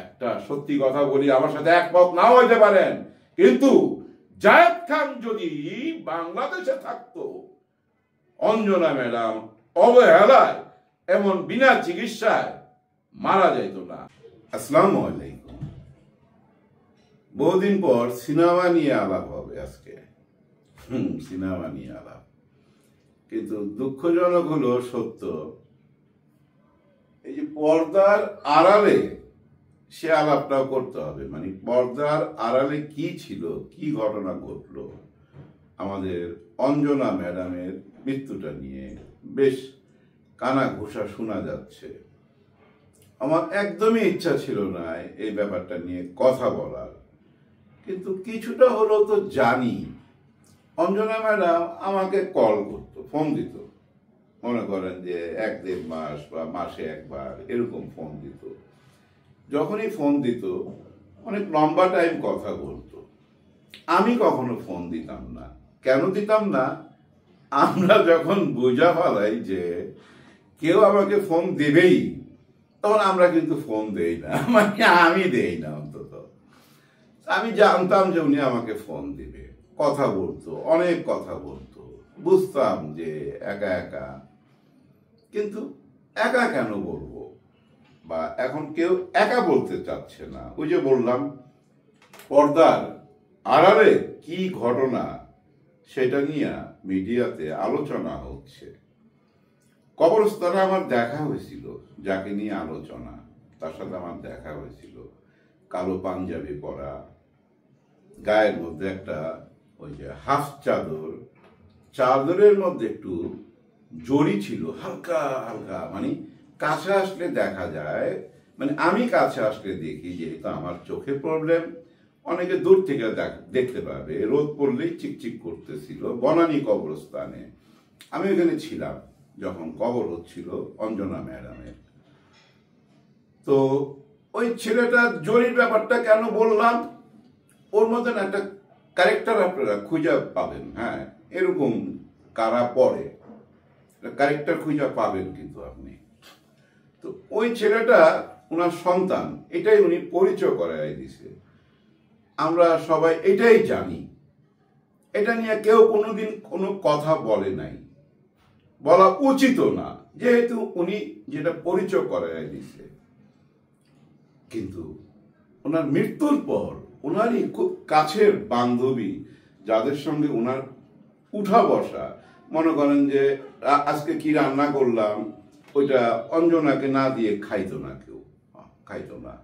একটা সত্যি কথা বলি, আমার সাথে একমত নাও হইতে পারেন, কিন্তু জায়েদ খান যদি বাংলাদেশে থাকতো, অঞ্জনা ম্যাডাম অবহেলায় এমন বিনা চিকিৎসায় মারা যাইত না। আসসালামু আলাইকুম। বহুদিন পর সিনেমা নিয়ে আলাপ হবে আজকে। সিনেমা নিয়ে আলাপ, কিন্তু দুঃখজনক হলো সত্য, এই যে পর্দার আড়ালে সে আলাপটাও করতে হবে। মানে পর্দার আড়ালে কি ছিল, কি ঘটনা ঘটলো আমাদের অঞ্জনা ম্যাডামের মৃত্যুটা নিয়ে বেশ কানা ঘোষা শোনা যাচ্ছে। আমার একদমই ইচ্ছা ছিল না এই ব্যাপারটা নিয়ে কথা বলার, কিন্তু কিছুটা হলেও তো জানি। অঞ্জনা ম্যাডাম আমাকে কল করতো, ফোন দিত, মনে করেন যে 1-1.5 মাস বা মাসে একবার এরকম ফোন দিত। যখনই ফোন দিত অনেক লম্বা টাইম কথা বলতো। আমি কখনো ফোন দিতাম না। কেন দিতাম না? আমরা যখন বোঝা ফেলাই যে কেউ আমাকে ফোন দেবেই, তখন আমরা কিন্তু ফোন দেই না, মানে আমি দেই না। অন্তত আমি জানতাম যে উনি আমাকে ফোন দিবে, কথা বলতো, অনেক কথা বলতো, বুঝতাম যে একা একা। কিন্তু একা কেন বলবো, বা এখন কেউ একা বলতে চাচ্ছে না। ওই যে বললাম, পর্দার আড়ালে কি ঘটনা সেটা নিয়ে মিডিয়াতে আলোচনা হচ্ছে। কবরস্থানে আমার দেখা হয়েছিল, যাকে নিয়ে আলোচনা, তার সাথে আমার দেখা হয়েছিল। কালো পাঞ্জাবি পরা, গায়ের মধ্যে একটা ওই যে হাফ চাদর, চাদরের মধ্যে একটু জড়ি ছিল হালকা হালকা, মানে কাছে আসলে দেখা যায়, মানে আমি কাছে আসলে দেখি, যেহেতু আমার চোখে প্রবলেম, অনেকে দূর থেকে দেখতে পাবে, রোদ পড়লেই চিকচিক করতেছিল। বনানী কবরস্থানে আমি ওখানে ছিলাম যখন কবর হচ্ছিল অঞ্জনা ম্যাডামের। তো ওই ছেলেটার জরির ব্যাপারটা কেন বললাম, ওর মতন একটা ক্যারেক্টার আপনারা খুঁজে পাবেন। হ্যাঁ, এরকম কারা পড়ে ক্যারেক্টার খুঁজে পাবেন কিন্তু আপনি। তো ওই ছেলেটা ওনার সন্তান, এটাই উনি পরিচয় করাই দিছে। আমরা সবাই এটাই জানি, এটা নিয়ে কেউ কোনোদিন কোনো কথা বলে নাই, বলা উচিত না, যেহেতু উনি যেটা পরিচয় করাই দিছে। কিন্তু ওনার মৃত্যুর পর ওনারই খুব কাছের বান্ধবী, যাদের সঙ্গে ওনার উঠা বসা, মনে করেন যে আজকে কি রান্না করলাম, ওইটা অঞ্জনাকে না দিয়ে খাইতো না, কেউ খাইতো না।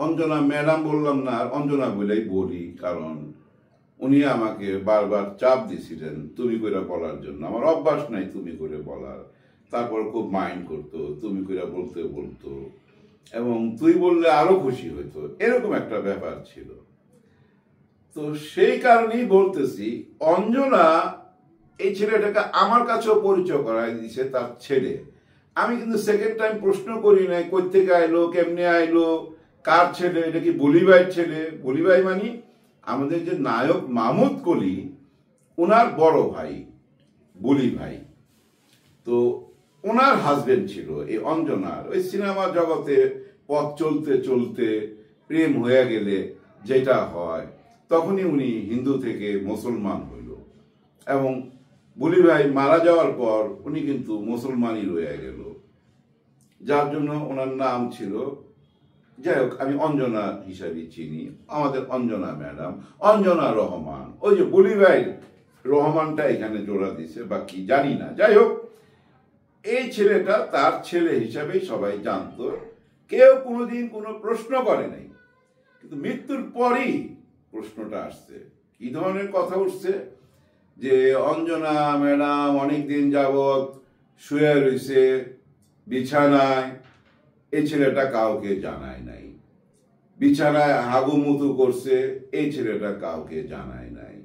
অঞ্জনা ম্যাডাম বললাম না, অঞ্জনা বলেই বলি, কারণ উনি আমাকে বারবার চাপ দিছিলেন তুমি করে বলার জন্য। আমার অভ্যাস নাই তুমি করে বলার, তারপর খুব মাইন্ড করতো, তুমি করে বলতে বলতো, এবং তুই বললে আরো খুশি হইতো, এরকম একটা ব্যাপার ছিল। তো সেই কারণেই বলতেছি, অঞ্জনা এই ছেলেটাকে আমার কাছেও পরিচয় করাই দিছে, তার ছেলে। আমি কিন্তু সেকেন্ড টাইম প্রশ্ন করি নাই কই থেকে আইলো, কেমনে আইলো, কার ছেলে, এটা কি বলি ভাইয়ের ছেলে? বলি ভাই মানে আমাদের যে নায়ক মাহমুদ কলি, ওনার বড় ভাই বলি ভাই। তো ওনার হাজবেন্ড ছিল এই অঞ্জনার। ওই সিনেমা জগতে পথ চলতে চলতে প্রেম হয়ে গেলে যেটা হয়, তখনই উনি হিন্দু থেকে মুসলমান হইল, এবং বলি ভাই মারা যাওয়ার পর উনি কিন্তু মুসলমানই রয়ে গেল, যার জন্য ওনার নাম ছিল, যাই হোক আমি অঞ্জনা হিসাবে চিনি, আমাদের অঞ্জনা ম্যাডাম, অঞ্জনা রহমান। ওই যে বলি ভাই রহমানটা এখানে জোড়া দিছে, বা কি জানি না। যাই হোক, এই ছেলেটা তার ছেলে হিসাবেই সবাই জানতো, কেউ কোনোদিন কোনো প্রশ্ন করে নাই। কিন্তু মৃত্যুর পরই প্রশ্নটা আসছে। কি ধরনের কথা উঠছে, যে অঞ্জনা ম্যাডাম অনেকদিন যাবৎ শুয়ে রয়েছে বিছানায়, এই ছেলেটা কাউকে জানায় নাই। বিছানায় হাগুমুতু করছে, এই ছেলেটা কাউকে জানায় নাই।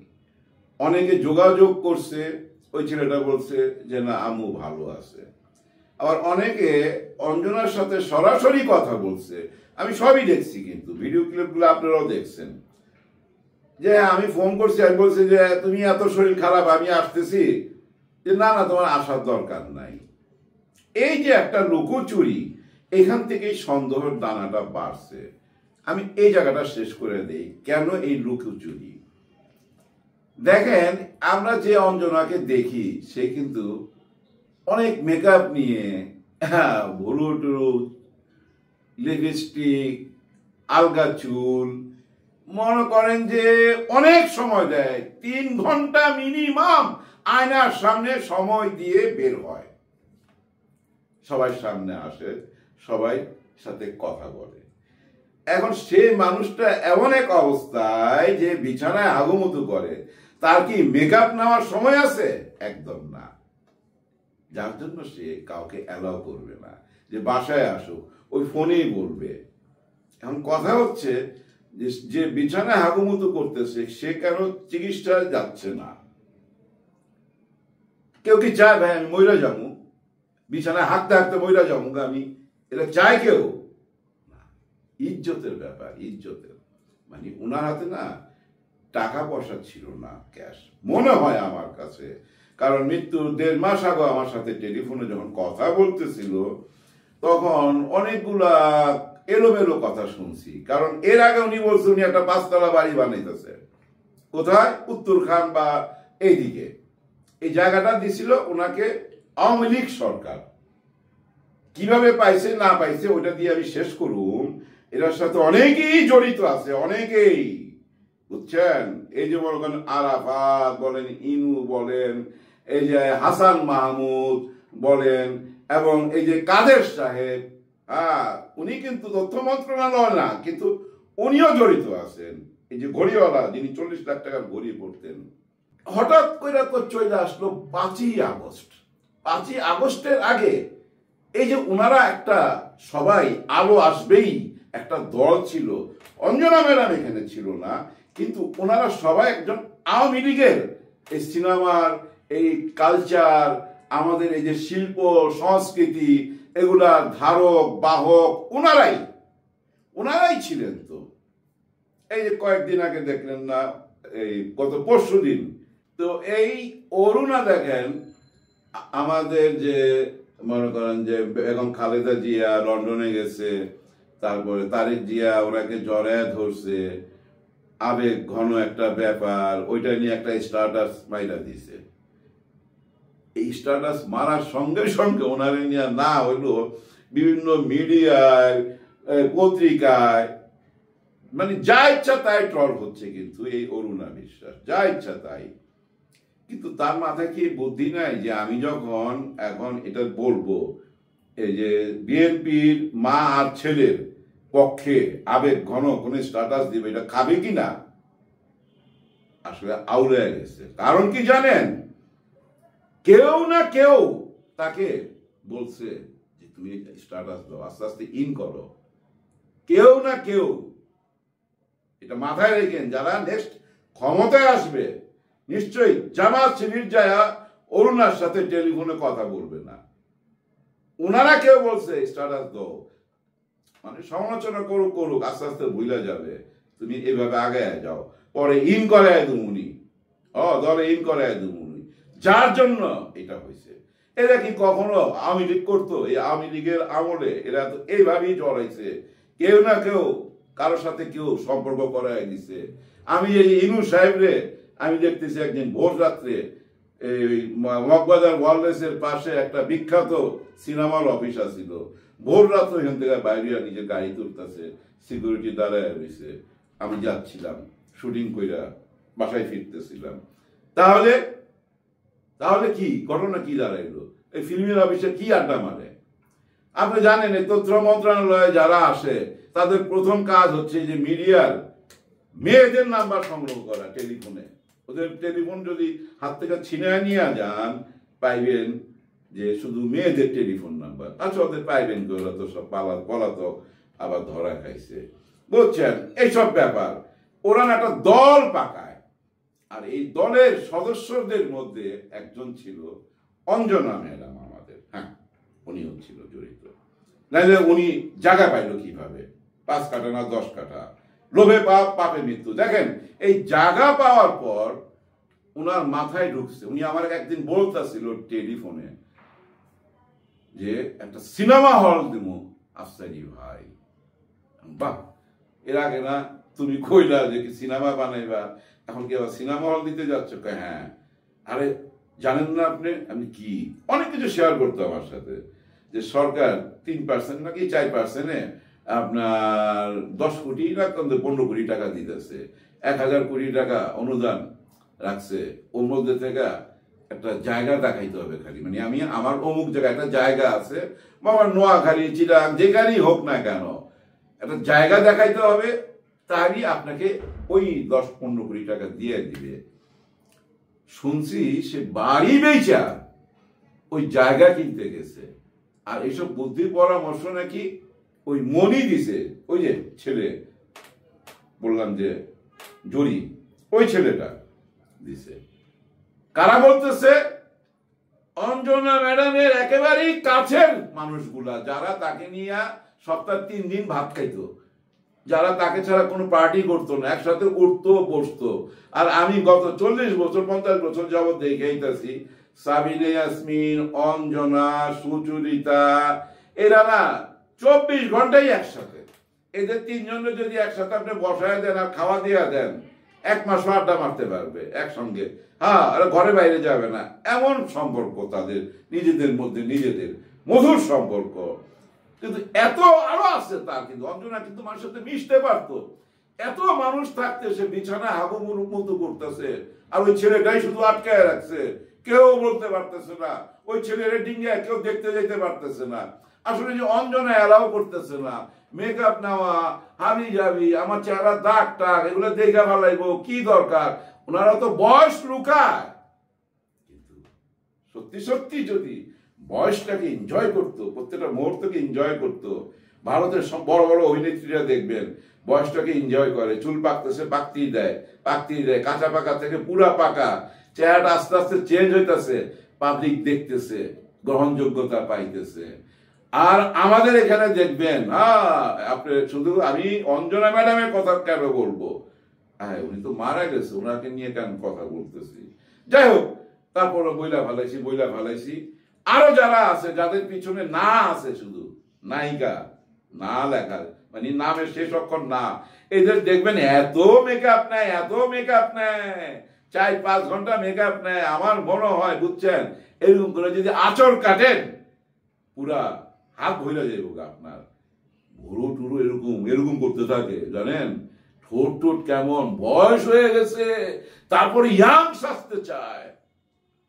অনেকে যোগাযোগ করছে, ওই ছেলেটা বলছে যে না আম্মু ভালো আছে। আবার অনেকে অঞ্জনার সাথে সরাসরি কথা বলছে, আমি সবই দেখছি, কিন্তু ভিডিও ক্লিপগুলো আপনারাও দেখছেন, যে আমি ফোন করছি, আমি বলছি যে তুমি এত শরীর খারাপ, আমি আসতেছি, যে না না তোমার আসার দরকার নাই। এই যে একটা লুকোচুরি, এখান থেকেই সন্দেহের দানাটা বাড়ছে। আমি এই জায়গাটা শেষ করে দেই, কেন এই লুকোচুরি। দেখেন, আমরা যে অঞ্জনাকে দেখি সে কিন্তু অনেক মেকআপ নিয়ে, ভুরু টুরু, লিপস্টিক, আলগা চুল, মনে করেন যে অনেক সময় দেয়, 3 ঘন্টা মিনিমাম আয়নার সামনে সময় দিয়ে বের হয়, সবার সামনে আসে, সবাই সাথে কথা বলে। এখন সে মানুষটা এমন এক অবস্থায় যে বিছানায় হাগুমুতু করে, তার কি মেকআপ নেওয়ার সময় আছে? একদম না। যার জন্য সে কাউকে অ্যালাউ করবে না যে বাসায় আসুক, ওই ফোনেই বলবে। এখন কথা হচ্ছে যে বিছানায় হাগুমুতু করতেছে সে কেন চিকিৎসায় যাচ্ছে না? কেউ কি চায় ভাই আমি মইরা যাবো, বিছানায় হাঁকতে হাঁকতে মইরা যাবো আমি? এটা চায় কেউ? ইজ্জতের ব্যাপার, ইজ্জতের। মানে ওনার হাতে না টাকা পয়সা ছিল না, ক্যাশ মনে হয় আমার কাছে, কারণ মৃত্যুর 1.5 মাস আগে আমার সাথে টেলিফোনে যখন কথা বলতেছিল তখন অনেকগুলা এলোমেলো কথা শুনছি। কারণ এর আগে উনি বলছে উনি একটা 5 তলা বাড়ি বানাইতেছে, কোথায়? উত্তরখান বা এইদিকে। এই জায়গাটা দিছিল ওনাকে আওয়ামী লীগ সরকার। কিভাবে পাইছে না পাইছে ওইটা দিয়ে আমি শেষ করুন। এটার সাথে অনেকেই জড়িত আছে, অনেকেই, বুঝছেন? এই যে মনে করেন আরাফাত বলেন, ইনু বলেন, এই যে হাসান মাহমুদ বলেন, এবং এই যে কাদের সাহেব, উনি কিন্তু তথ্য মন্ত্রণালয় না, কিন্তু উনিও জড়িত আছেন। এই যে ঘড়িওয়ালা যিনি 40 লাখ টাকার ঘড়ি পড়তেন, হঠাৎ করে তো চলে আসলো 5ই আগস্ট। 5ই আগস্টের আগে এই যে ওনারা একটা সবাই আলো আসবেই একটা দল ছিল, অঞ্জনা ম্যাডাম এখানে ছিল না, কিন্তু ওনারা সবাই একজন আওয়ামী লীগের এই সিনেমার এই কালচার, আমাদের এই যে শিল্প সংস্কৃতি, এগুলার ধারক বাহক ওনারাই ছিলেন। তো এই যে কয়েকদিন আগে দেখলেন না, এই গত পরশুদিন, তো এই অরুণা দেখেন আমাদের যে মনে করেন যে বেগম খালেদা জিয়া লন্ডনে গেছে, তারপরে তারেক জিয়া ওনাকে জড়ায় ধরছে, আবেগ ঘন একটা ব্যাপার, ওইটা নিয়ে একটা স্ট্যাটাস মাইরা দিছে। এই স্ট্যাটাস মারার সঙ্গে সঙ্গে ওনারে নিয়ে না হইলো বিভিন্ন মিডিয়ায়, পত্রিকায়, মানে যা ইচ্ছা তাই ট্রল হচ্ছে। কিন্তু এই অরুণা বিশ্বাস যা ইচ্ছা তাই, কিন্তু তার মাথায় কি বুদ্ধি নাই যে আমি যখন এখন এটা বলবো, এই যে বিএনপির মা আর ছেলের পক্ষে আবেগ ঘন কোন স্ট্যাটাস দিবে, এটা খাবে কিনা? আসলে আউলে গেছে। কারণ কি জানেন? কেউ না কেউ তাকে বলছে যে তুমি স্ট্যাটাস দাও, আস্তে আস্তে ইন করো। কেউ না কেউ, এটা মাথায় রেখেন, যারা নেক্সট ক্ষমতায় আসবে নিশ্চয়ই জামাত শিবির যায়া অরুণার সাথে টেলিফোনে কথা বলবে না। ওনারা কেউ বলছে স্ট্যাটাস দাও, মানে সমালোচনা করুক, আস্তে আস্তে ভুলে যাবে, তুমি এভাবে আগে যাও, পরে ইন করায় দুমুনি, দলে ইন করায় দুমুনি। যার জন্য এটা হয়েছে। এরা কি কখনো আওয়ামী লীগ করতো? এই আওয়ামী লীগের আমলে এরা তো এইভাবেই জড়াইছে, কেউ না কেউ কারোর সাথে কেউ সম্পর্ক করাই দিছে। আমি এই ইনু সাহেবরে আমি দেখতেছি একদিন ভোর রাত্রে এই মগবাজার ওয়ারলেসের পাশে একটা বিখ্যাত সিনেমার অফিস আছিল, ভোর রাত্রে এখান থেকে বাইরে নিজে গাড়ি তুলতেছে, সিকিউরিটি দাঁড়ায় রয়েছে। আমি যাচ্ছিলাম শুটিং কইরা বাসায় ফিরতেছিলাম। তাহলে কি ঘটনা কি দাঁড়াইলো? এই ফিল্মের অফিসে কি আড্ডা মারে? আপনি জানেন এই তথ্য মন্ত্রণালয়ে যারা আসে তাদের প্রথম কাজ হচ্ছে যে মিডিয়ার মেয়েদের নাম্বার সংগ্রহ করা টেলিফোনে। ওদের টেলিফোন যদি হাত থেকে ছিনিয়ে নিয়ে যান, পাইবেন যে শুধু মেয়েদের টেলিফোন নাম্বার। আচ্ছা, ওদের পাইবেন কি? ওরা তো সব পলাতক, আবার ধরা খাইছে, বুঝছেন? এইসব ব্যাপার ওরা একটা দল পাকায়। আর এই দলের সদস্যদের মধ্যে একজন ছিল অঞ্জনা ম্যাডাম আমাদের, উনিও ছিল জড়িত। নাইলে উনি জায়গা পাইল কিভাবে? 5 কাঠা না 10 কাঠা, লোভে পাপে মৃত্যু। দেখেন, এই জায়গা পাওয়ার পর উনার মাথায় ঢুকছে, উনি আমার একদিন বলতেছিল টেলিফোনে যে একটা সিনেমা হল দিব, আফসারি ভাই। বাহ, এর আগে না তুমি কইলা যে কি সিনেমা বানাইবা, এখন কি আবার সিনেমা হল দিতে যাচ্ছ? হ্যাঁ। আরে জানেন না আপনি, আমি কি অনেক কিছু শেয়ার করতো আমার সাথে, যে সরকার 3% নাকি 4% আপনার 10 কোটি না 15 কোটি টাকা দিতেছে, 1000 কোটি টাকা অনুদান রাখছে। ওর মধ্যে থেকে একটা জায়গা দেখাইতে হবে খালি, মানে আমি আমার অমুক জায়গায় একটা জায়গা আছে, বা আমার নোয়াখালী চিরাং যেখানেই হোক না কেন, একটা জায়গা দেখাইতে হবে, তারই আপনাকে ওই 10-15 কোটি টাকা দিয়ে দিবে। শুনছি সে বাড়ি বেচা ওই জায়গা কিনতে গেছে। আর এইসব বুদ্ধি পরামর্শ নাকি ওই মনি দিছে, ওই যে ছেলে বললাম যে জরি, ওই ছেলেটা দিছে। কারা বলতেছে? অঞ্জনা ম্যাডামের একেবারেই কাছের মানুষগুলা, যারা তাকে নিয়ে সপ্তাহে 3 দিন ভাত খাইতো, যারা তাকে ছাড়া কোনো পার্টি করতো না, একসাথে উঠতো বসতো। আর আমি গত 40 বছর 50 বছর যাবৎ দেখেইতাছি সাবিনা ইয়াসমিন, অঞ্জনা, সুচরিতা, এরা না 24 ঘন্টাই একসাথে। এদের 3 জনের যদি একসাথে আপনি বসায় দেন আর খাওয়া দিয়ে দেন, 1 মাস আড্ডা মারতে পারবে একসঙ্গে। হ্যাঁ, আর ঘরে বাইরে যাবে না, এমন সম্পর্ক তাদের নিজেদের মধ্যে, নিজেদের মধুর সম্পর্ক। কিন্তু এত আরো আছে তার, কিন্তু অঞ্জনা কিন্তু মানুষের সাথে মিশতে পারতো। এত মানুষ থাকতে সে বিছানা হাগুমুর মতো করতেছে, আর ওই ছেলেটাই শুধু আটকায় রাখছে, কেউ বলতে পারতেছে না, ওই ছেলের ডিঙ্গায় কেউ দেখতে যেতে পারতেছে না। আসলে যে অঞ্জনা এলাও করতেছে না, মেকআপ নেওয়া, হাবি যাবি, আমার চেহারা দাগ টাগ এগুলো দেখা ভালাইবো, কি দরকার? ওনারা তো বয়স লুকায়। কিন্তু সত্যি সত্যি যদি বয়সটাকে এনজয় করতো, প্রত্যেকটা মুহূর্তকে এনজয় করতো, ভারতের সব বড় বড় অভিনেত্রীরা দেখবেন বয়সটাকে এনজয় করে, চুল পাকতেছে পাকতেই দেয়, পাকতেই দেয়, কাঁচা পাকা থেকে পুরা পাকা, চেহারাটা আস্তে আস্তে চেঞ্জ হইতেছে, পাবলিক দেখতেছে, গ্রহণযোগ্যতা পাইতেছে। আর আমাদের এখানে দেখবেন, আপনি শুধু আমি অঞ্জনা ম্যাডামের কথা কেন বলবো, হ্যাঁ উনি তো মারা গেছে, ওনাকে নিয়ে কেন কথা বলতেছি, যাই হোক, তারপরে বইলা ভালাইছি। আরো যারা আছে, যাদের পিছনে না আছে শুধু নায়িকা, না লেখা, মানে নামের শেষ অক্ষর না, এদের দেখবেন এত মেকআপ নেয়, এত মেকআপ নেয়, 4-5 ঘন্টা মেকআপ নেয়। আমার মনে হয় বুঝছেন, এরকম করে যদি আচর কাটেন পুরা হাত ভইলা যাইব আপনার। ভুরু টুরু এরকম করতে থাকে, জানেন, ঠোঁট টোট কেমন, বয়স হয়ে গেছে, তারপর ইয়াং সাজতে চায়,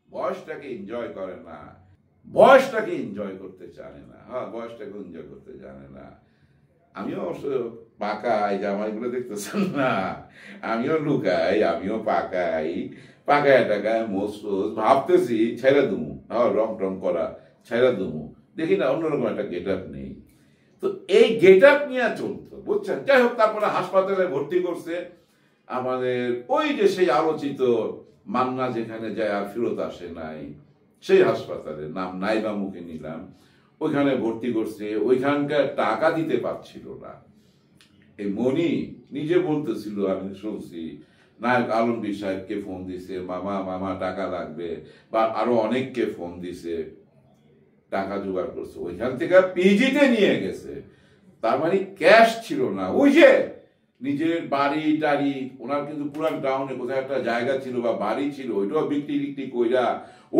বয়সটাকে এনজয় করে না, বয়সটাকে এনজয় করতে জানে না। হ্যাঁ, বয়সটাকে এনজয় করতে জানে না। আমিও অবশ্য পাকাই, জামাইগুলো দেখতেছেন না, আমিও লুকাই, আমিও পাকাই, পাকায় টাকায় মোস ভাবতেছি ছেড়ে দুমু, রং টং করা ছেড়ে দুমু, দেখি না অন্যরকম একটা গেট আপ নেই। তো এই গেট আপ নিয়ে চলতো, বুঝছেন। যাই হোক, তারপরে হাসপাতালে ভর্তি করছে আমাদের ওই যে সেই আলোচিত মান্না, যেখানে যায় আর ফেরত আসে নাই, সেই হাসপাতালে, নাম নাই বা মুখে নিলাম, ওইখানে ভর্তি করছে। ওইখানকার টাকা দিতে পারছিল না। এই মনি নিজে বলতেছিল, আমি শুনছি, নায়ক আলমগীর সাহেবকে ফোন দিছে, মামা টাকা লাগবে, বা আরো অনেককে ফোন দিছে, টাকা জোগাড় করছে, ওইখান থেকে পিজিতে নিয়ে গেছে। তার মানে ক্যাশ ছিল না। ওই যে নিজের বাড়ি টাড়ি, ওনার কিন্তু পুরান টাউনে কোথায় একটা জায়গা ছিল বা বাড়ি ছিল, ওইটাও বিক্রি কইরা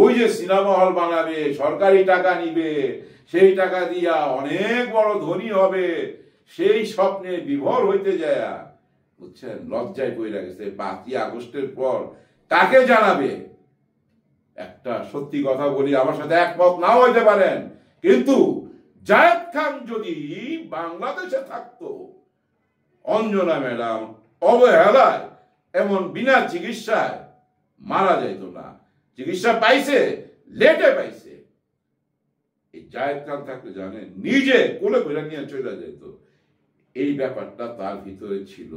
ওই যে সিনেমা হল বানাবে, সরকারি টাকা নিবে, সেই টাকা দিয়া অনেক বড় ধনী হবে, সেই স্বপ্নে বিভোর হইতে যায়, বুঝছেন, লজ্জায় পড়ে গেছে। 5ই আগস্টের পর কাকে জানাবে? একটা সত্যি কথা বলি, আমার সাথে একমত নাও হইতে পারেন, কিন্তু জায়েদ খান যদি বাংলাদেশে থাকতো, অঞ্জনা ম্যাডাম অবহেলায় এমন বিনা চিকিৎসায় মারা যাইত না। চিকিৎসা পাইছে, লেটে পাইছে। এই জায়েদ খান থাকতে জানেন, নিজে কোলে করে নিয়ে চলে যেত। এই ব্যাপারটা তার ভিতরে ছিল।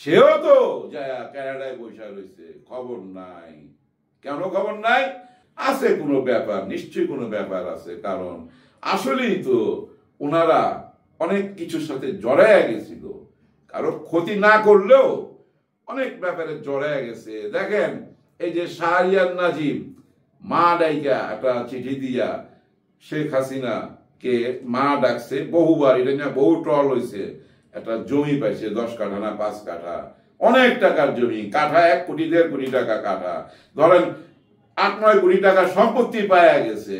সেও তো যায় কানাডায় বসে রয়েছে, খবর নাই। কেন খবর নাই? আছে কোনো ব্যাপার, নিশ্চয়ই কোনো ব্যাপার আছে। কারণ আসলেই তো ওনারা অনেক কিছুর সাথে জড়াইয়া গেছিল, কারো ক্ষতি না করলেও অনেক ব্যাপারে জড়াইয়া গেছে। দেখেন, এই যে শাহরিয়ার নাজিম মা ডাইকা একটা চিঠি দিয়া শেখ হাসিনা কে মা ডাকছে বহুবার, এটা নিয়ে বহু ট্রল হয়েছে। একটা জমি পাইছে 10 কাঠা না 5 কাঠা, অনেক টাকার জমি, কাঠা 1 কোটি 1.5 কোটি টাকা কাঠা, ধরেন 8-9 কোটি টাকা সম্পত্তি পাওয়া গেছে।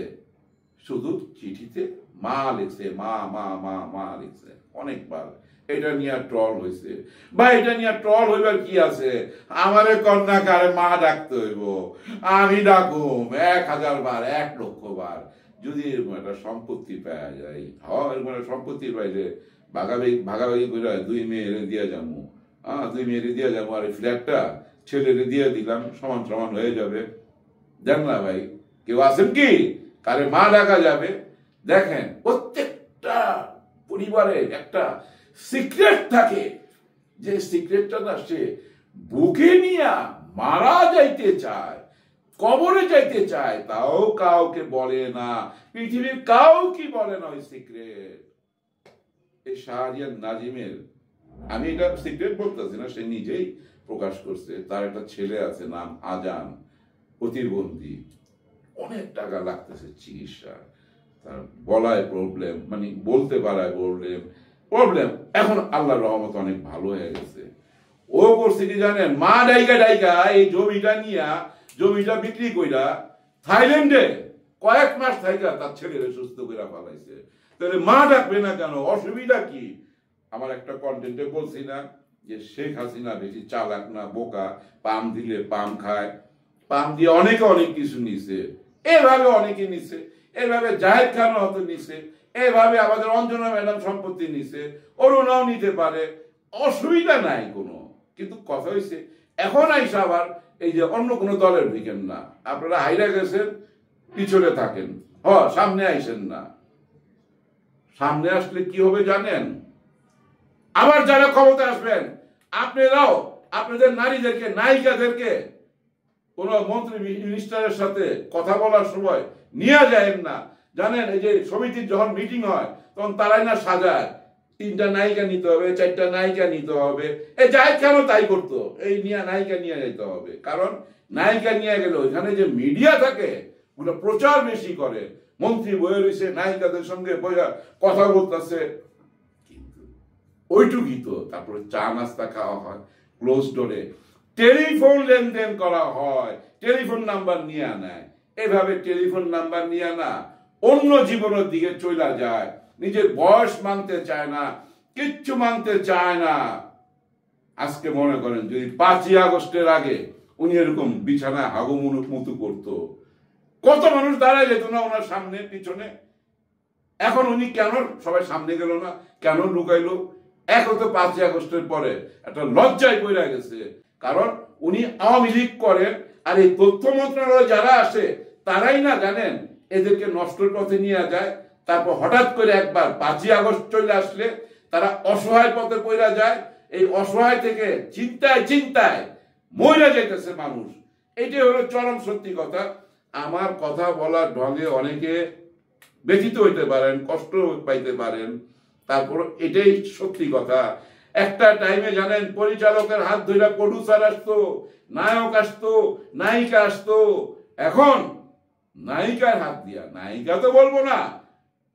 শুধু চিঠিতে মা লিখছে, মা মা মা মা লিখছে অনেকবার। এটা নিয়ে ট্রল হয়েছে। বা এটা নিয়ে ট্রল হইবার কি আছে? আমারে কন্যাকারে মা ডাকতে হইব, আমি ডাকুম 1000 বার, 1 লক্ষ বার। যদি এরকম একটা সম্পত্তি পাওয়া যায়, এরকম একটা সম্পত্তি পাইলে ভাগাভাগি করে 2 মেয়েরে দিয়ে যাবো, 2 মেয়েরে দিয়ে যাবো, আর এই ফ্ল্যাটটা ছেলেরে দিয়ে দিলাম, সমান সমান হয়ে যাবে। দেন না ভাই, কেউ আছেন কি কারে মা ডাকা যাবে? দেখেন, প্রত্যেকটা পরিবারের একটা সিক্রেট থাকে, যে সিক্রেটটা না সে বুকে নিয়ে মারা যাইতে চায়, কবরে যাইতে চায়, তাও কাউকে বলে না, পৃথিবীর কাউকে বলে না ওই সিক্রেট। এই শাহরিয়ার নাজিমের, আমি এটা সিক্রেট বলতেছি না, সে নিজেই প্রকাশ করছে, তার একটা ছেলে আছে নাম আজান, প্রতিবন্ধী, অনেক টাকা লাগতেছে চিকিৎসা, তার গলায় প্রবলেম, মানে বলতে পারায় প্রবলেম। এখন আল্লাহর রহমত অনেক ভালো হয়ে গেছে। ও করছে কি জানেন? মা ডাইকা এই জমিটা বিক্রি কইরা থাইল্যান্ডে কয়েক মাস থাইকা তার ছেলেরে সুস্থ করে ফেলাইছে। তাহলে মা ডাকবে না কেন? অসুবিধা কি? আমার একটা কন্টেন্টে বলছি না যে শেখ হাসিনা বেশি চালাক না বোকা, পাম দিলে পাম খায়, পাম দিয়ে অনেকে অনেক কিছু নিছে, এভাবে অনেকে নিছে, এভাবে জাহেদ খান হয়তো নিছে, এভাবে আমাদের অঞ্জনা ম্যাডাম সম্পত্তি নিছে, অরুণাও নিতে পারে, অসুবিধা নাই কোনো। কিন্তু কথা হয়েছে এখন আইসা আবার এই যে অন্য কোনো দলের ভিকেন না, আপনারা হাইরা গেছেন, পিছনে থাকেন, সামনে আইসেন না। সামনে আসলে কি হবে জানেন? আবার যারা ক্ষমতা আসবেন, আপনারাও আপনাদের নারীদেরকে, নায়িকাদেরকে কোন মন্ত্রী মিনিস্টারের সাথে কথা বলার সময় নিয়ে যায়েন না। জানেন, এই যে সমিতির যখন মিটিং হয় তখন তারাই না সাজায়, 3টা নায়িকা নিতে হবে, 4টা নায়িকা নিতে হবে। এই জাহেদ খানও তাই করতো, এই নায়িকা নিয়ে যেতে হবে, কারণ নায়িকা নিয়ে গেলে ওইখানে যে মিডিয়া থাকে ওগুলো প্রচার বেশি করে। মন্ত্রী বয়ে রয়েছে, নায়িকাদের সঙ্গে বইয়া কথা বলতেছে, কিন্তু ওইটুকুই তো। তারপরে চা নাস্তা খাওয়া হয় ক্লোজ ডোরে, টেলিফোন লেনদেন করা হয়, টেলিফোন নাম্বার নিয়ে নেয়। এভাবে টেলিফোন নাম্বার নিয়ে না অন্য জীবনের দিকে চলে যায়, নিজের বয়স মানতে চায় না, কিচ্ছু মানতে চায় না। আজকে মনে করেন যদি 5ই আগস্টের আগে উনি এরকম বিছানায় হাগুমুতু করতো, কত মানুষ দাঁড়ায় যেত না ওনার সামনে পিছনে। এখন উনি কেন সবাই সামনে গেল না, কেন লুকাইলো? এখন তো 5ই আগস্টের পরে একটা লজ্জায় পড়ে গেছে, কারণ উনি আওয়ামী লীগ করেন। আর এই তথ্য মন্ত্রণালয়ে যারা আসে তারাই না জানেন এদেরকে নষ্টের পথে নিয়ে যায়। তারপর হঠাৎ করে একবার 5ই আগস্ট চলে আসলে তারা অসহায় পথে পড়ে যায়। এই অসহায় থেকে চিন্তায় মইরা যাইতেছে মানুষ। এটাই হলো চরম সত্যি কথা। আমার কথা বলার ঢঙে অনেকে ব্যথিত হইতে পারেন, কষ্ট পাইতে পারেন, তারপর এটাই সত্যি কথা। একটা টাইমে জানেন পরিচালকের হাত ধরে প্রডিউসার আসতো, নায়ক আসতো, নায়িকা আসতো। এখন নায়িকার হাত দিয়া, নায়িকা তো বলবো না,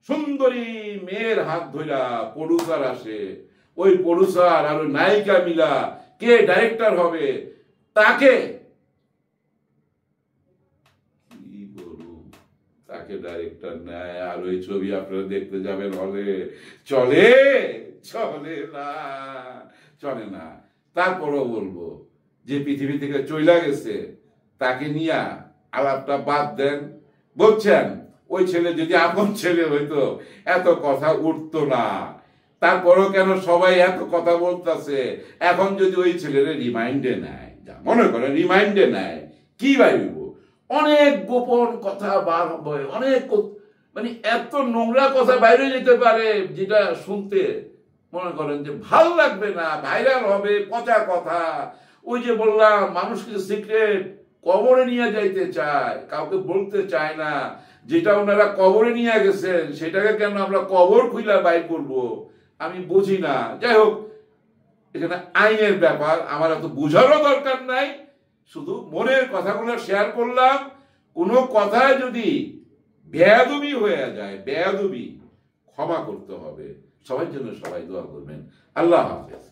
সুন্দরী মেয়ের হাত ধরা প্রডিউসার আসে। ওই প্রডিউসার আর ওই নায়িকা মিলা কে ডাইরেক্টর হবে তাকে ডাইরেক্টর নেয়। আর ওই ছবি আপনারা দেখতে যাবেন হলে, চলে না। তারপরও বলবো যে পৃথিবী থেকে চইলা গেছে তাকে নিয়ে আলাপটা বাদ দেন। বলছেন ওই ছেলে যদি আপন ছেলে হইতো এত কথা উঠতো না। তারপরও কেন সবাই এত কথা বলতেছে? এখন যদি ওই ছেলের রিমাইন্ডে নেয়, মনে করে রিমাইন্ডে নেয়, কি ভাইব? অনেক গোপন কথা বার হবে, অনেক মানে এত নোংরা কথা বাইরে যেতে পারে যেটা শুনতে মনে করেন যে ভাল লাগবে না, ভাইরাল হবে, পচা কথা। ওই যে বললাম মানুষকে সিক্রেট কবরে নিয়ে যাইতে চায়, কাউকে বলতে চায় না। যেটা ওনারা কবরে নিয়ে গেছেন সেটাকে কেন আমরা কবর খুইলা বাইর করব, আমি বুঝি না। যাই হোক, এখানে আইনের ব্যাপার, আমার এত বুঝারও দরকার নাই, শুধু মনের কথাগুলো শেয়ার করলাম। কোনো কথায় যদি বেয়াদবি হয়ে যায়, বেয়াদবি ক্ষমা করতে হবে। সবাই জন্য সবাই দোয়া করবেন। আল্লাহ হাফেজ।